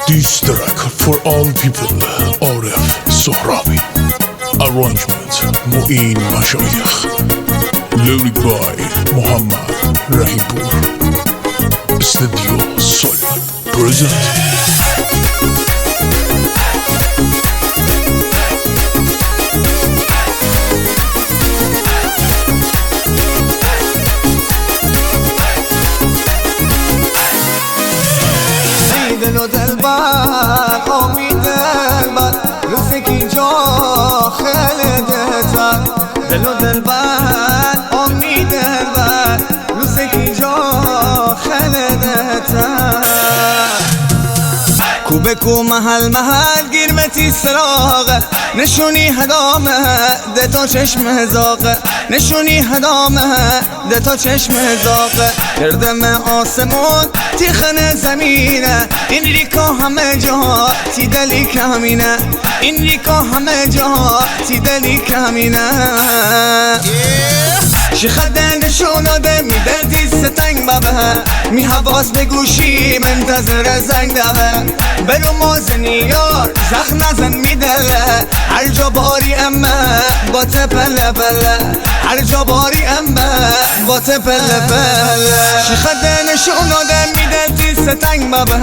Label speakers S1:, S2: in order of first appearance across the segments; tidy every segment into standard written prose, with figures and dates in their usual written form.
S1: This track for all people, Aref Sohrabi. Arrangement, Mu'in Mashayikh. Lyric by Muhammad Rahimpour. Studio Sol present.
S2: دل و دلبر امید دلبر روزی که اینجا خلدتر دل و دلبر امید دلبر روزی که اینجا خلدتر کو به کو محل محل گیرمتی سراغه نشونی هدامه ده تا چشم زاغه نشونی هدامه ده تا چشم زاغه گردم آسمون تیخن زمینه این ریکا همه جا تی دلی کمینه این ریکا همه جا تی دلی کمینه شخده نشوناده می دردی ستنگ بابه می حواس به گوشی منتظر زنگ دوه برو مازنی یار زخ نزن می دله هر جا باری امه با تپله بله هر جا باری امه با تپله بله شخده نشوناده می دردی ستنگ بابه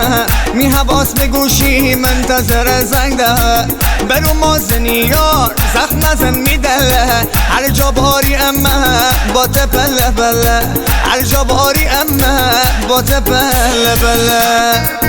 S2: می حواس به گوشی منتظر زنگ دوه برو مازنی یار زخ نزن می دله هر جا باری امه با تپله بله هر جا باری امه با تپله بله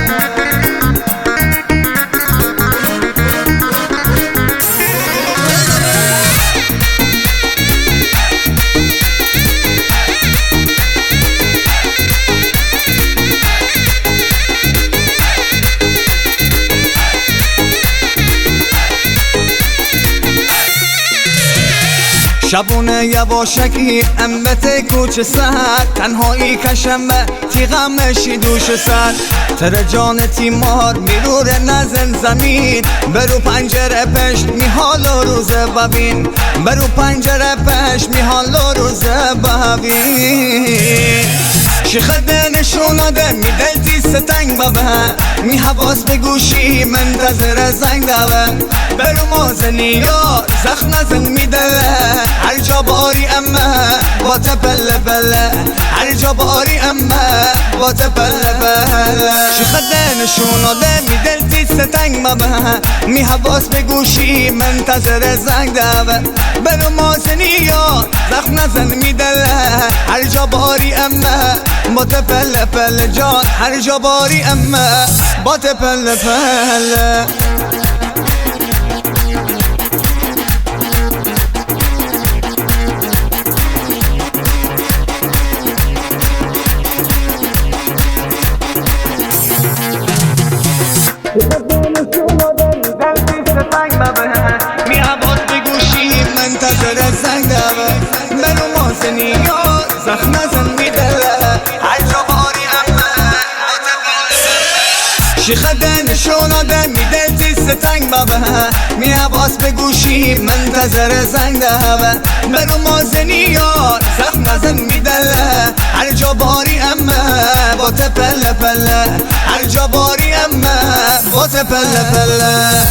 S2: شبونه یواشکی امبت کوچه سر تنهایی کشمه تیغمشی دوش سر تر جان تیمار میرور نزن زمین برو پنجره پشت میحال و روزه ببین برو پنجره پشت میحال و روزه ببین شخده نشوناده می دلتی ستنگ بابه می حواس به گوشی منتظر زنگ دوه برو مازنی یار زخ نزن می دله هر جا باری امه با تپله بله هر جا باری امه با تپله بله شخده نشوناده می دلتی ستنگ بابه می حواس به گوشی منتظر زنگ دوه برو مازنی یار زخ نزن می دله هر جا باری امه با تپله پله جان هر جا باری امه با تپله پله می عباد بگوشی منتظر زنگ دوه منو مازنی یار زخ نزن می دله هر جا باری امه شخده نشوناده می دلتی ستنگ بابه می عباس بگوشی منتظر زنگ دوه منو مازنی یار زخ نزن می دله هر جا باری امه با تپله پله هر جا باری امه با تپله پله